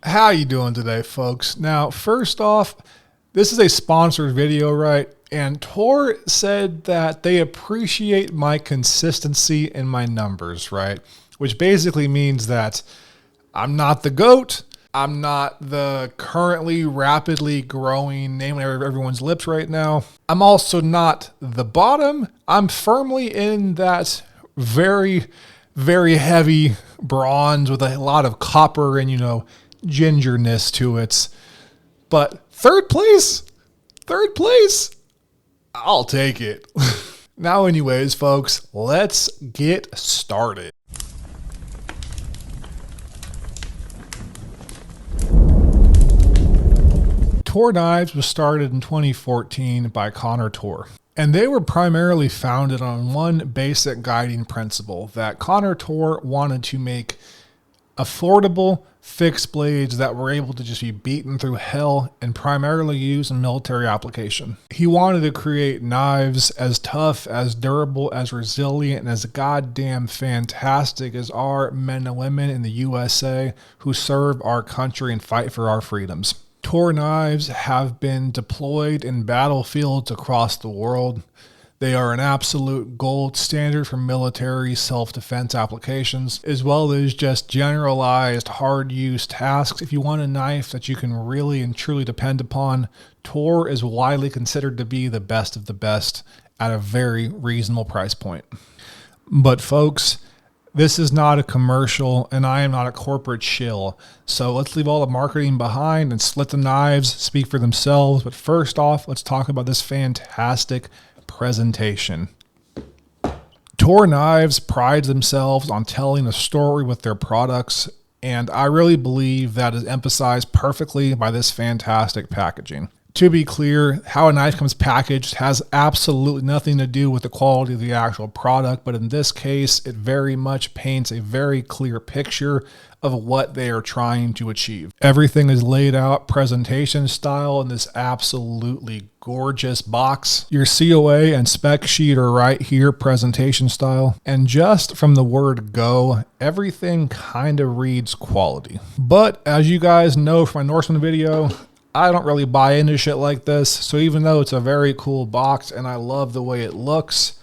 How you doing today, folks? Now, first off, this is a sponsored video, right? And Toor said that they appreciate my consistency in my numbers, right? Which basically means that I'm not the GOAT. I'm not the currently rapidly growing name on everyone's lips right now. I'm also not the bottom. I'm firmly in that very, very heavy bronze with a lot of copper and, gingerness to it. But third place, I'll take it. Now anyways, folks, let's get started. Toor Knives was started in 2014 by Toor. And they were primarily founded on one basic guiding principle, that Toor wanted to make affordable fixed blades that were able to just be beaten through hell and primarily used in military application. He wanted to create knives as tough, as durable, as resilient, and as goddamn fantastic as our men and women in the USA who serve our country and fight for our freedoms. Toor knives have been deployed in battlefields across the world. They are an absolute gold standard for military self-defense applications, as well as just generalized hard-use tasks. If you want a knife that you can really and truly depend upon, Toor is widely considered to be the best of the best at a very reasonable price point. But folks, this is not a commercial, and I am not a corporate shill. So let's leave all the marketing behind and let the knives speak for themselves. But first off, let's talk about this fantastic presentation. Toor Knives prides themselves on telling a story with their products, and I really believe that is emphasized perfectly by this fantastic packaging. To be clear, how a knife comes packaged has absolutely nothing to do with the quality of the actual product, but in this case, it very much paints a very clear picture of what they are trying to achieve. Everything is laid out presentation style in this absolutely gorgeous box. Your COA and spec sheet are right here, presentation style. And just from the word go, everything kind of reads quality. But as you guys know from my Norseman video, I don't really buy into shit like this, so even though it's a very cool box and I love the way it looks,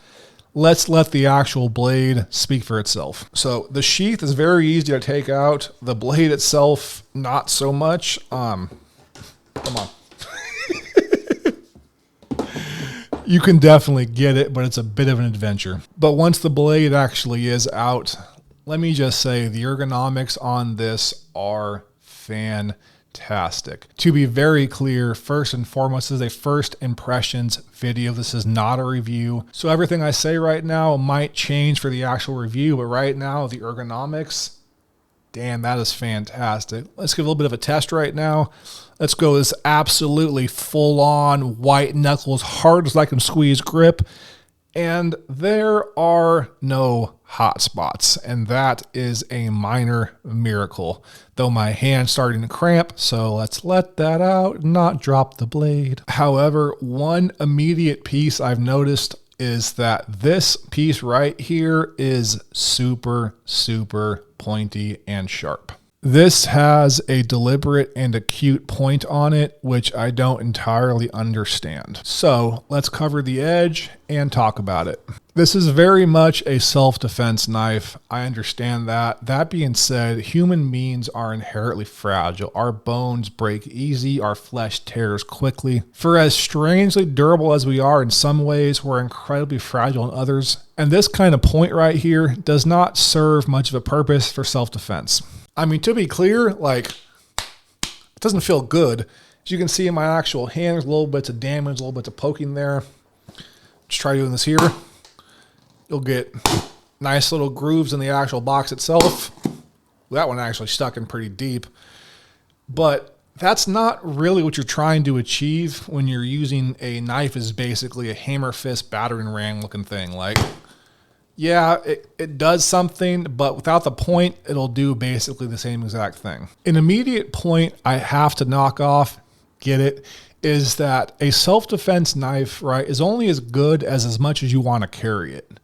let's let the actual blade speak for itself. So the sheath is very easy to take out. The blade itself, not so much. Come on. You can definitely get it, but it's a bit of an adventure. But once the blade actually is out, let me just say the ergonomics on this are fantastic. To be very clear, first and foremost, this is a first impressions video. This is not a review. So everything I say right now might change for the actual review, but right now the ergonomics, damn, that is fantastic. Let's give a little bit of a test right now. Let's go this absolutely full on white knuckles, hard as I can squeeze grip. And there are no hot spots, and that is a minor miracle. Though my hand's starting to cramp, so let's let that out and not drop the blade. However, one immediate piece I've noticed is that this piece right here is super, super pointy and sharp. This has a deliberate and acute point on it, which I don't entirely understand. So let's cover the edge and talk about it. This is very much a self-defense knife. I understand that. That being said, human beings are inherently fragile. Our bones break easy. Our flesh tears quickly. For as strangely durable as we are in some ways, we're incredibly fragile in others. And this kind of point right here does not serve much of a purpose for self-defense. I mean, to be clear, it doesn't feel good. As you can see in my actual hand, there's little bits of damage, little bits of poking there. Just try doing this here. You'll get nice little grooves in the actual box itself. That one actually stuck in pretty deep. But that's not really what you're trying to achieve when you're using a knife as basically a hammer fist battering ram looking thing. Yeah, it does something, but without the point, it'll do basically the same exact thing. An immediate point I have to knock off, get it, is that a self-defense knife, right, is only as good as much as you want to carry it.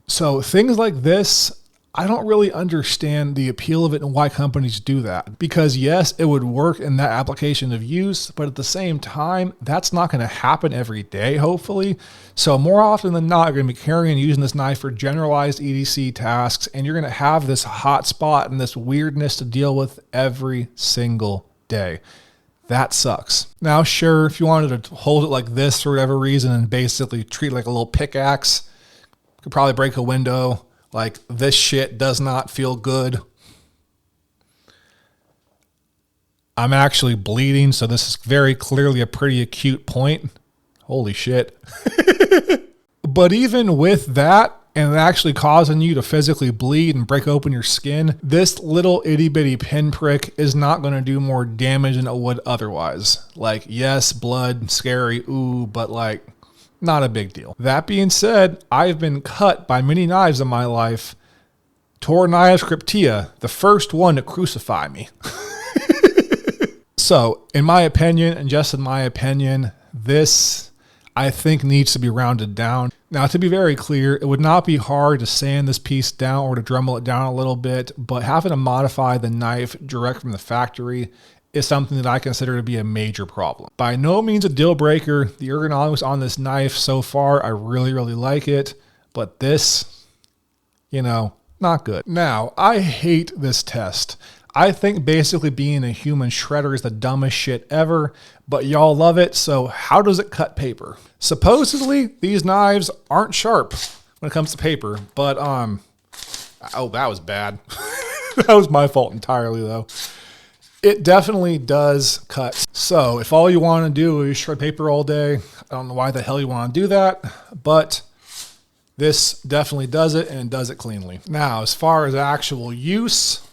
So things like this, I don't really understand the appeal of it and why companies do that. Because yes, it would work in that application of use, but at the same time, that's not going to happen every day, hopefully. So more often than not, you're going to be carrying and using this knife for generalized EDC tasks, and you're going to have this hot spot and this weirdness to deal with every single day. That sucks. Now, sure, if you wanted to hold it like this for whatever reason and basically treat it like a little pickaxe, you could probably break a window. Like, this shit does not feel good. I'm actually bleeding, so this is very clearly a pretty acute point. Holy shit. But even with that, and it actually causing you to physically bleed and break open your skin, this little itty bitty pinprick is not going to do more damage than it would otherwise. Like, yes, blood, scary, ooh, but like, not a big deal. That being said, I've been cut by many knives in my life. Toor knives, Krypteia, the first one to crucify me. So, in my opinion, and just in my opinion, this, I think, needs to be rounded down. Now, to be very clear, it would not be hard to sand this piece down or to Dremel it down a little bit, but having to modify the knife direct from the factory is something that I consider to be a major problem. By no means a deal breaker. The ergonomics on this knife so far, I really, really like it. But this, not good. Now, I hate this test. I think basically being a human shredder is the dumbest shit ever, but y'all love it, so how does it cut paper? Supposedly, these knives aren't sharp when it comes to paper, but, oh, that was bad. That was my fault entirely, though. It definitely does cut. So if all you want to do is shred paper all day, I don't know why the hell you want to do that, but this definitely does it, and does it cleanly. Now, as far as actual use,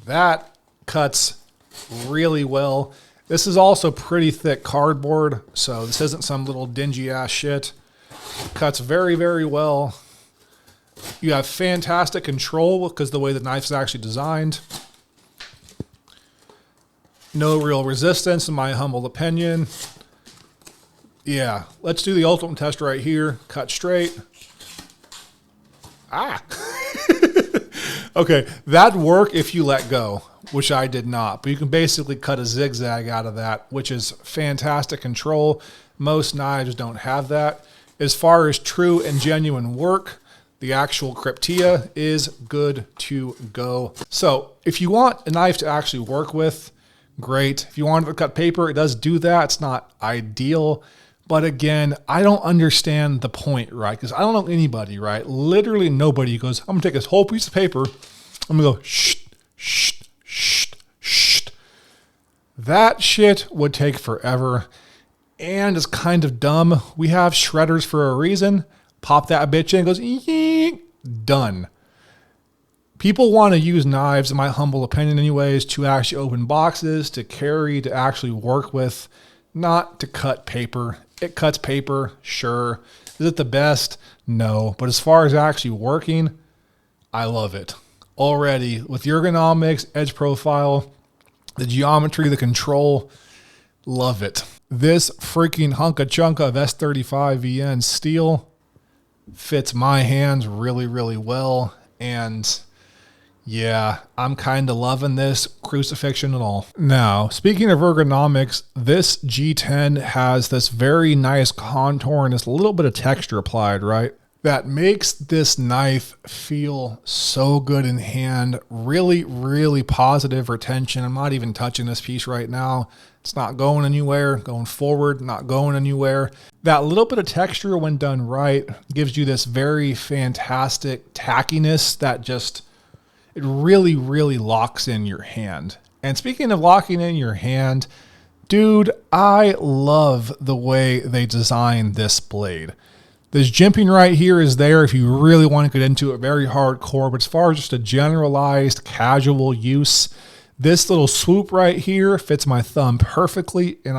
that cuts really well. This is also pretty thick cardboard, so this isn't some little dingy ass shit. Cuts very, very well. You have fantastic control because the way the knife is actually designed. No real resistance, in my humble opinion. Yeah, let's do the ultimate test right here. Cut straight. Ah. Okay, that'd work if you let go, which I did not. But you can basically cut a zigzag out of that, which is fantastic control. Most knives don't have that. As far as true and genuine work, the actual Krypteia is good to go. So if you want a knife to actually work with, great. If you want to cut paper, it does do that. It's not ideal. But again, I don't understand the point, right? Because I don't know anybody, right? Literally nobody goes, I'm going to take this whole piece of paper. I'm going to go, shh, shh, shh, shh. That shit would take forever. And it's kind of dumb. We have shredders for a reason. Pop that bitch in, goes, eek, done. People want to use knives, in my humble opinion anyways, to actually open boxes, to carry, to actually work with, not to cut paper. It cuts paper, sure. Is it the best? No. But as far as actually working, I love it. Already, with the ergonomics, edge profile, the geometry, the control, love it. This freaking hunka chunka of S35 VN steel fits my hands really, really well. And yeah, I'm kind of loving this, crucifixion and all. Now, speaking of ergonomics, this G10 has this very nice contour and this little bit of texture applied, right? That makes this knife feel so good in hand. Really, really positive retention. I'm not even touching this piece right now. It's not going anywhere, going forward, not going anywhere. That little bit of texture when done right gives you this very fantastic tackiness that just, it really, really locks in your hand. And speaking of locking in your hand, dude, I love the way they designed this blade. This jimping right here is there if you really want to get into it very hardcore, but as far as just a generalized casual use, this little swoop right here fits my thumb perfectly, and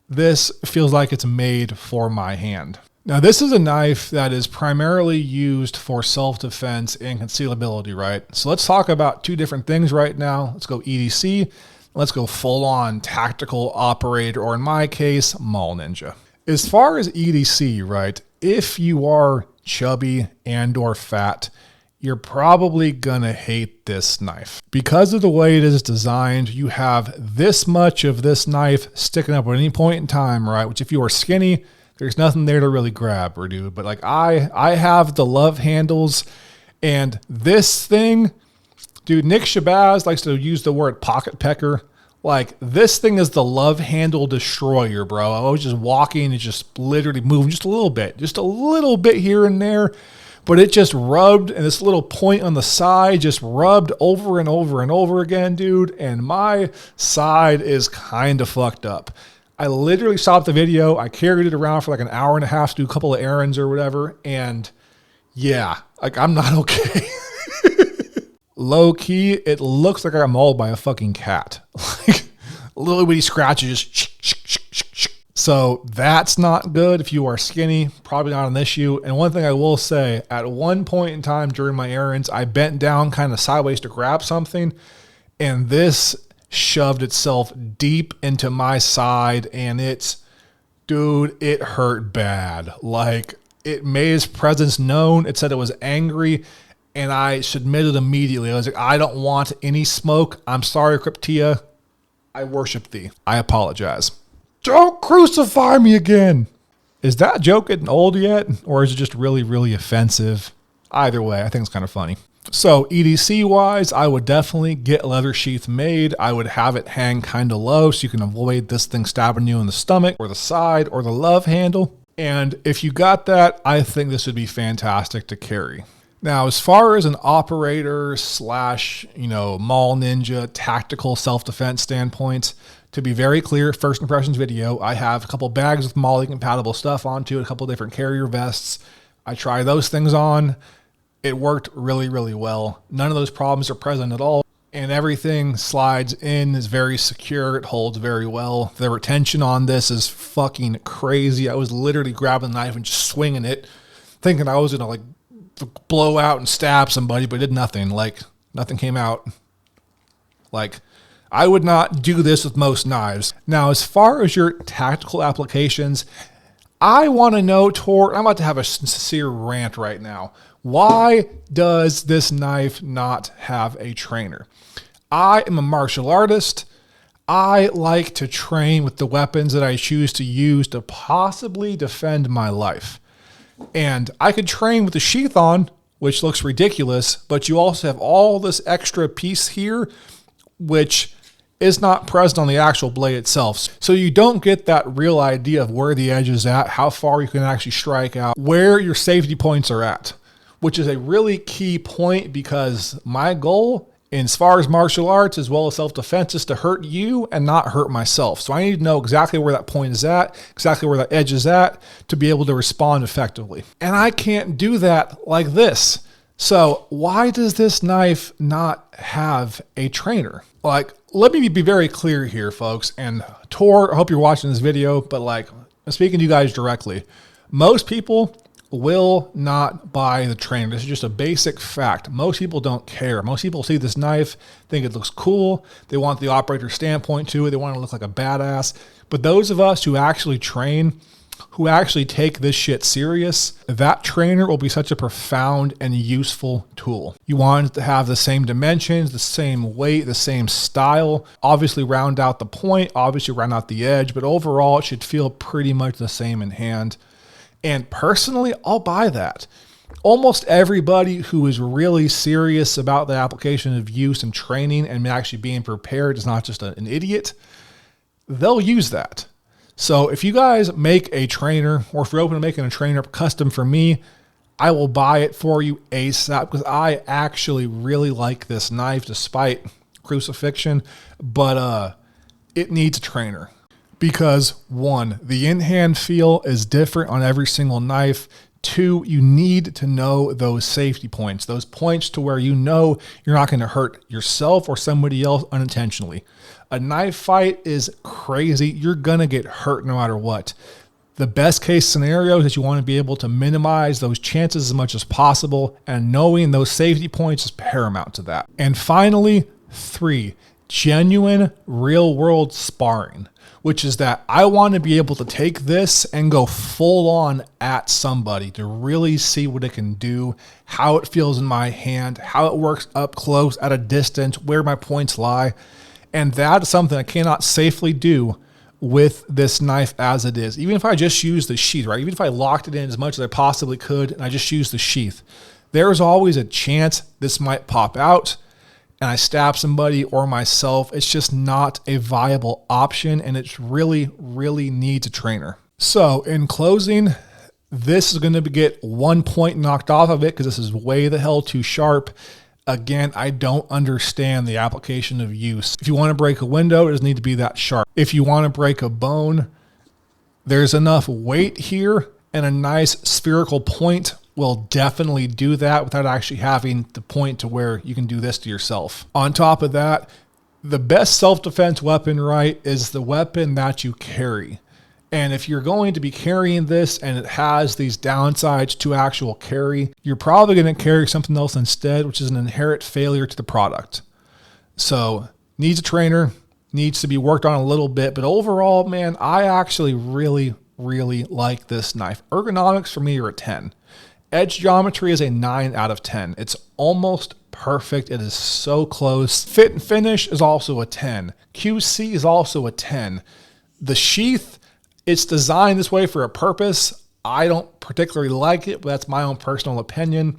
this feels like it's made for my hand. Now, this is a knife that is primarily used for self-defense and concealability, right? So let's talk about two different things right now. Let's go EDC. Let's go full-on tactical operator, or in my case, mall ninja. As far as EDC, right, if you are chubby and or fat, you're probably gonna hate this knife. Because of the way it is designed, you have this much of this knife sticking up at any point in time, right? Which if you are skinny, there's nothing there to really grab or do. But like I have the love handles, and this thing, dude, Nick Shabazz likes to use the word pocket pecker. Like, this thing is the love handle destroyer, bro. I was just walking and just literally moving just a little bit here and there. But it just rubbed, and this little point on the side just rubbed over and over and over again, dude. And my side is kind of fucked up. I literally stopped the video. I carried it around for like an hour and a half to do a couple of errands or whatever. And yeah, like, I'm not okay. Low key, it looks like I got mauled by a fucking cat. Like, little bitty scratches, just So that's not good if you are skinny, probably not an issue. And one thing I will say, at one point in time during my errands, I bent down kind of sideways to grab something, and this shoved itself deep into my side, and it hurt bad. Like, it made its presence known. It said it was angry, and I submitted immediately. I was like, I don't want any smoke. I'm sorry, Krypteia. I worship thee. I apologize. Don't crucify me again. Is that joke getting old yet? Or is it just really, really offensive? Either way, I think it's kind of funny. So EDC wise, I would definitely get a leather sheath made. I would have it hang kind of low so you can avoid this thing stabbing you in the stomach or the side or the love handle. And if you got that, I think this would be fantastic to carry. Now, as far as an operator / mall ninja tactical self-defense standpoint, to be very clear, first impressions video, I have a couple bags with MOLLE compatible stuff onto it, a couple different carrier vests. I try those things on. It worked really, really well. None of those problems are present at all. And everything slides in, is very secure. It holds very well. The retention on this is fucking crazy. I was literally grabbing the knife and just swinging it, thinking I was going to like blow out and stab somebody, but it did nothing. Like, nothing came out. Like, I would not do this with most knives. Now, as far as your tactical applications, I want to know, Toor, I'm about to have a sincere rant right now. Why does this knife not have a trainer? I am a martial artist. I like to train with the weapons that I choose to use to possibly defend my life. And I could train with the sheath on, which looks ridiculous, but you also have all this extra piece here, which is not present on the actual blade itself. So you don't get that real idea of where the edge is at, how far you can actually strike out, where your safety points are at, which is a really key point, because my goal, as far as martial arts as well as self-defense, is to hurt you and not hurt myself. So I need to know exactly where that point is at, exactly where that edge is at, to be able to respond effectively. And I can't do that like this. So why does this knife not have a trainer? Like, let me be very clear here, folks. And Toor, I hope you're watching this video, but like, I'm speaking to you guys directly. Most people will not buy the trainer. This is just a basic fact. Most people don't care. Most people see this knife, think it looks cool. They want the operator standpoint to it. They want to look like a badass. But those of us who actually train, who actually take this shit serious, that trainer will be such a profound and useful tool. You want it to have the same dimensions, the same weight, the same style, obviously round out the point, obviously round out the edge, but overall it should feel pretty much the same in hand. And personally, I'll buy that. Almost everybody who is really serious about the application of use and training and actually being prepared is not just an idiot. They'll use that. So if you guys make a trainer, or if you're open to making a trainer custom for me, I will buy it for you ASAP, because I actually really like this knife despite crucifixion, but it needs a trainer. Because 1, the in-hand feel is different on every single knife. 2, you need to know those safety points, those points to where you know you're not going to hurt yourself or somebody else unintentionally. A knife fight is crazy. You're going to get hurt no matter what. The best case scenario is that you want to be able to minimize those chances as much as possible, and knowing those safety points is paramount to that. And finally, 3, genuine real world sparring, which is that I want to be able to take this and go full on at somebody to really see what it can do, how it feels in my hand, how it works up close, at a distance, where my points lie. And that is something I cannot safely do with this knife as it is. Even if I just use the sheath, right? Even if I locked it in as much as I possibly could and I just use the sheath, there's always a chance this might pop out and I stab somebody or myself. It's just not a viable option, and it's really, really needs a trainer. So in closing, this is going to get 1 point knocked off of it because this is way the hell too sharp. Again, I don't understand the application of use. If you want to break a window, it doesn't need to be that sharp. If you want to break a bone, there's enough weight here and a nice spherical point will definitely do that without actually having the point to where you can do this to yourself. On top of that, the best self-defense weapon, right, is the weapon that you carry. And if you're going to be carrying this and it has these downsides to actual carry, you're probably going to carry something else instead, which is an inherent failure to the product. So needs a trainer, needs to be worked on a little bit, but overall, man, I actually really, really like this knife. Ergonomics for me are a 10. Edge geometry is a 9 out of 10. It's almost perfect. It is so close. Fit and finish is also a 10. QC is also a 10. The sheath, it's designed this way for a purpose. I don't particularly like it, but that's my own personal opinion.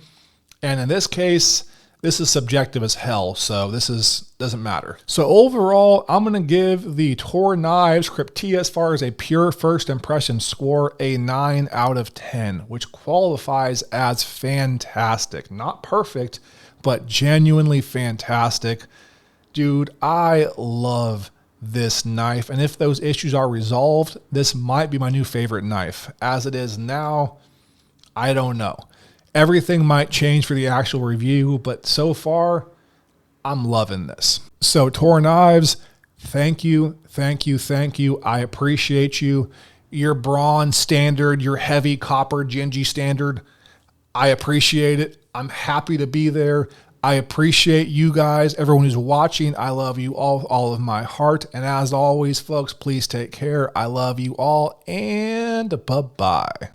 And in this case, this is subjective as hell, so doesn't matter. So overall, I'm going to give the Toor knives Krypteia, as far as a pure first impression score, a 9 out of 10, which qualifies as fantastic. Not perfect, but genuinely fantastic. Dude, I love this knife, and if those issues are resolved, this might be my new favorite knife. As it is now, I don't know. Everything might change for the actual review, but so far, I'm loving this. So Toor knives, thank you, thank you, thank you. I appreciate you. Your bronze standard, your heavy copper Genji standard, I appreciate it. I'm happy to be there. I appreciate you guys, everyone who's watching. I love you all of my heart. And as always, folks, please take care. I love you all, and bye-bye.